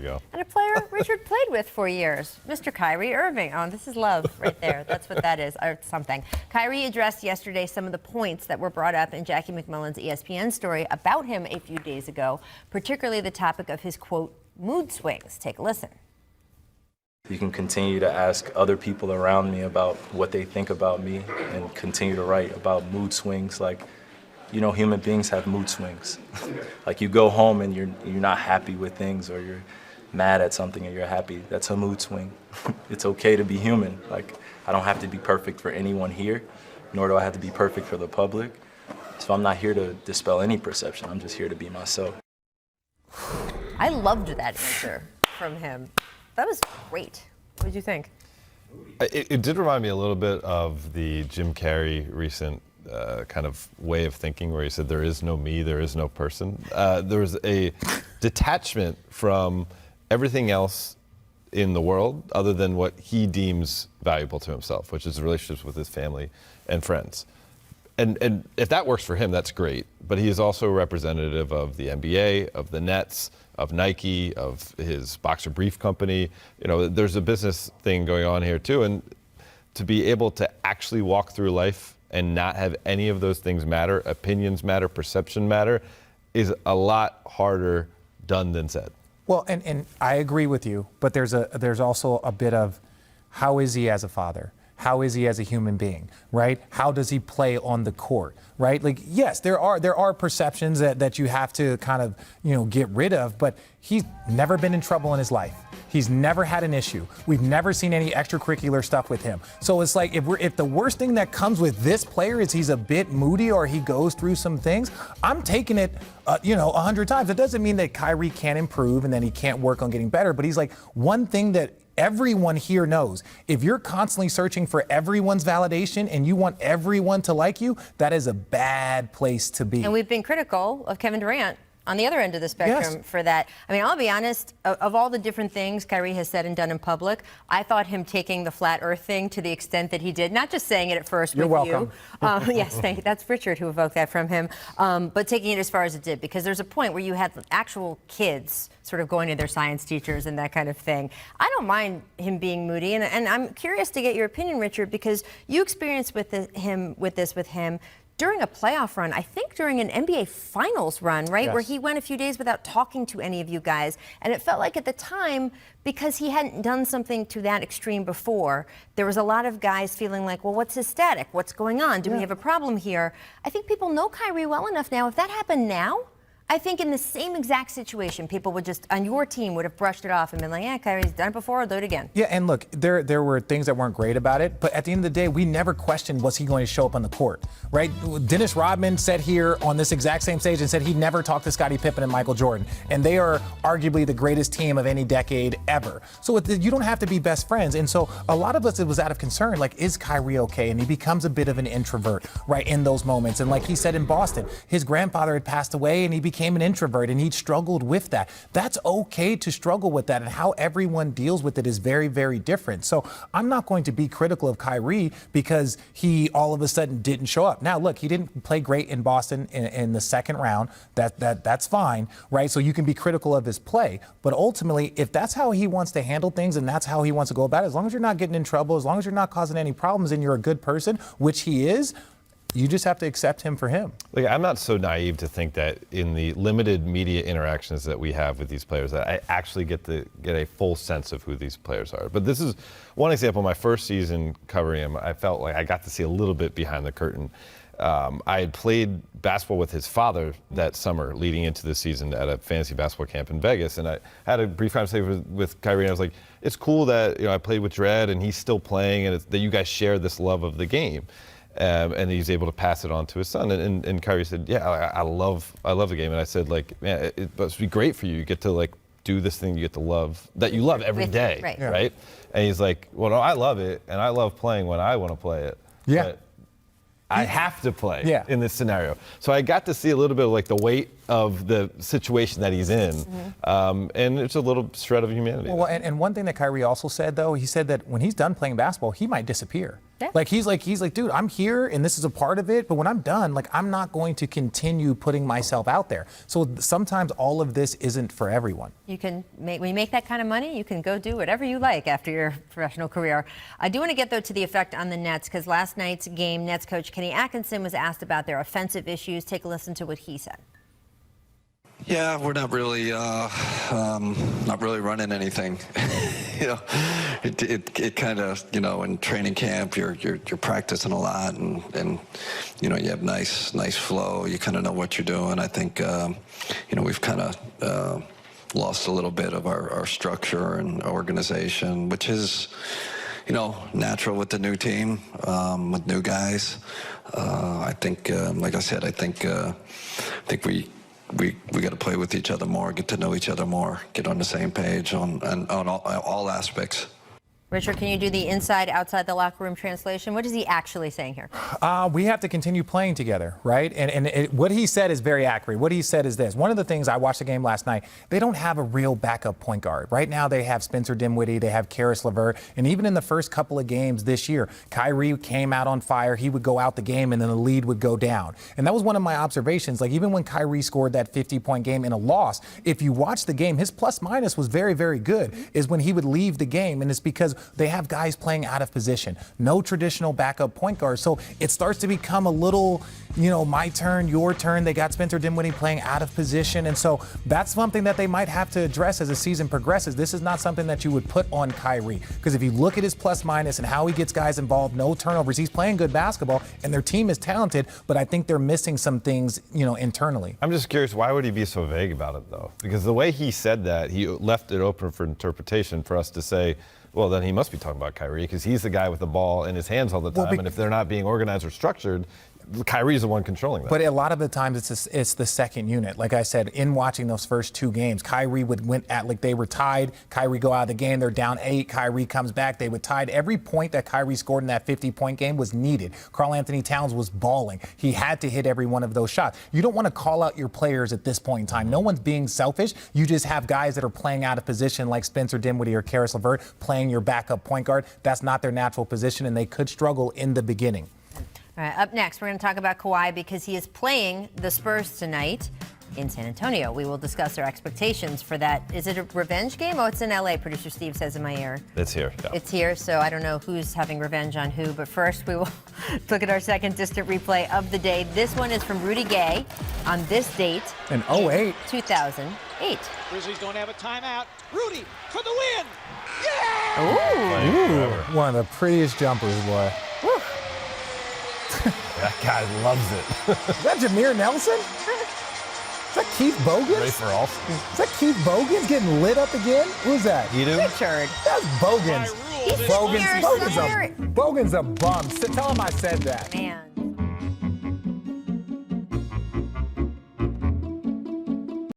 ago. And a player Richard played with for years, Mr. Kyrie Irving. Oh, this is love right there. That's what that is, or something. Kyrie addressed yesterday some of the points that were brought up in Jackie McMullen's ESPN story about him a few days ago, particularly the topic of his, quote, mood swings. Take a listen. You can continue to ask other people around me about what they think about me and continue to write about mood swings. Like, you know, human beings have mood swings. Like, you go home and you're not happy with things, or you're mad at something and you're happy. That's a mood swing. It's okay to be human. Like, I don't have to be perfect for anyone here, nor do I have to be perfect for the public. So I'm not here to dispel any perception. I'm just here to be myself. I loved that answer from him. That was great. What did you think? It did remind me a little bit of the Jim Carrey recent kind of way of thinking, where he said, there is no me, there is no person. There was a detachment from everything else in the world other than what he deems valuable to himself, which is relationships with his family and friends. And if that works for him, that's great. But he is also representative of the NBA, of the Nets, of Nike, of his boxer brief company. You know, there's a business thing going on here too. And to be able to actually walk through life and not have any of those things matter, opinions matter, perception matter, is a lot harder done than said. Well, and I agree with you, but there's also a bit of, how is he as a father? How is he as a human being, right? How does he play on the court, right? Like, yes, there are perceptions that you have to kind of, you know, get rid of, but he's never been in trouble in his life. He's never had an issue. We've never seen any extracurricular stuff with him. So it's like, if the worst thing that comes with this player is he's a bit moody or he goes through some things, I'm taking it, 100 times. It doesn't mean that Kyrie can't improve and then he can't work on getting better, but he's like, one thing that everyone here knows, if you're constantly searching for everyone's validation and you want everyone to like you, that is a bad place to be. And we've been critical of Kevin Durant on the other end of the spectrum for that. I mean, I'll be honest, of all the different things Kyrie has said and done in public, I thought him taking the flat earth thing to the extent that he did, not just saying it at first You're with welcome. you. Yes, thank you. That's Richard who evoked that from him. But taking it as far as it did, because there's a point where you had actual kids sort of going to their science teachers and that kind of thing. I don't mind him being moody, and I'm curious to get your opinion, Richard, because you experienced with him during a playoff run, I think during an NBA Finals run, right? Yes. Where he went a few days without talking to any of you guys. And it felt like at the time, because he hadn't done something to that extreme before, there was a lot of guys feeling like, well, what's his static? What's going on? Do we have a problem here? I think people know Kyrie well enough now. If that happened now, I think in the same exact situation, people would just, on your team, would have brushed it off and been like, yeah, Kyrie's done it before, I'll do it again. Yeah, and look, there were things that weren't great about it, but at the end of the day, we never questioned, was he going to show up on the court, right? Dennis Rodman said here on this exact same stage and said he'd never talked to Scottie Pippen and Michael Jordan, and they are arguably the greatest team of any decade ever. So you don't have to be best friends, and so a lot of us, it was out of concern, like, is Kyrie okay? And he becomes a bit of an introvert, right, in those moments. And like he said in Boston, his grandfather had passed away and he became an introvert, and he struggled with that. That's okay to struggle with that, and how everyone deals with it is very, very different. So I'm not going to be critical of Kyrie because he all of a sudden didn't show up. Now, look, he didn't play great in Boston in the second round. That's fine, right? So you can be critical of his play, but ultimately, if that's how he wants to handle things and that's how he wants to go about it, as long as you're not getting in trouble, as long as you're not causing any problems and you're a good person, which he is, you just have to accept him for him. Like, I'm not so naive to think that in the limited media interactions that we have with these players, that I actually get a full sense of who these players are. But this is one example. My first season covering him, I felt like I got to see a little bit behind the curtain. I had played basketball with his father that summer leading into the season at a fantasy basketball camp in Vegas, and I had a brief conversation with Kyrie, and I was like, it's cool that I played with Dredd and he's still playing, and that you guys share this love of the game. And he's able to pass it on to his son. And Kyrie said, yeah, I love the game. And I said, like, man, it must be great for you. You get to, like, do this thing you get to love, that you love every day, right? And he's like, well, no, I love it, and I love playing when I want to play it. Yeah. But I have to play in this scenario. So I got to see a little bit of, like, the weight of the situation that he's in. And it's a little shred of humanity. Well, and one thing that Kyrie also said, though, he said that when he's done playing basketball, he might disappear. Yeah. Like he's like, dude, I'm here and this is a part of it, but when I'm done, like I'm not going to continue putting myself out there. So sometimes all of this isn't for everyone. When you make that kind of money, you can go do whatever you like after your professional career. I do want to get, though, to the effect on the Nets, because last night's game, Nets coach Kenny Atkinson was asked about their offensive issues. Take a listen to what he said. Yeah, we're not really running anything. It kind of, in training camp, you're practicing a lot, and you have nice flow. You kind of know what you're doing. I think we've kind of lost a little bit of our structure and organization, which is natural with the new team, with new guys. I think, like I said, I think we got to play with each other more, get to know each other more, get on the same page on all aspects. Richard, can you do the inside, outside the locker room translation? What is he actually saying here? We have to continue playing together, right? And what he said is very accurate. What he said is this. One of the things, I watched the game last night, they don't have a real backup point guard. Right now they have Spencer Dinwiddie, they have Karis LeVert, and even in the first couple of games this year, Kyrie came out on fire. He would go out the game and then the lead would go down. And that was one of my observations. Like even when Kyrie scored that 50-point game in a loss, if you watch the game, his plus minus was very, very good, is when he would leave the game. And it's because they have guys playing out of position. No traditional backup point guard. So it starts to become a little, my turn, your turn. They got Spencer Dinwiddie playing out of position. And so that's something that they might have to address as the season progresses. This is not something that you would put on Kyrie. Because if you look at his plus minus and how he gets guys involved, no turnovers, he's playing good basketball and their team is talented, but I think they're missing some things, internally. I'm just curious, why would he be so vague about it, though? Because the way he said that, he left it open for interpretation for us to say, well, then he must be talking about Kyrie because he's the guy with the ball in his hands all the time. And if they're not being organized or structured, Kyrie's the one controlling that. But a lot of the times it's the second unit. Like I said, in watching those first two games, Kyrie they were tied. Kyrie go out of the game. They're down 8. Kyrie comes back. They would tied. Every point that Kyrie scored in that 50-point game was needed. Karl-Anthony Towns was balling. He had to hit every one of those shots. You don't want to call out your players at this point in time. No one's being selfish. You just have guys that are playing out of position like Spencer Dinwiddie or Karis LeVert playing your backup point guard. That's not their natural position, and they could struggle in the beginning. All right, up next, we're going to talk about Kawhi because he is playing the Spurs tonight in San Antonio. We will discuss our expectations for that. Is it a revenge game? Oh, it's in L.A., producer Steve says in my ear. It's here, yeah. It's here, so I don't know who's having revenge on who. But first, we will look at our second distant replay of the day. This one is from Rudy Gay on this date. In 08. 2008. Grizzlies don't have a timeout. Rudy for the win. Yeah! Ooh, one of the prettiest jumpers, boy. Woo. That guy loves it. Is that Jameer Nelson? Is that Keith Bogans? Ray for Alston. Is that Keith Bogans getting lit up again? Who's that? Richard. That's Bogans. He's here, sorry. Bogan's a bum. Tell him I said that. Man.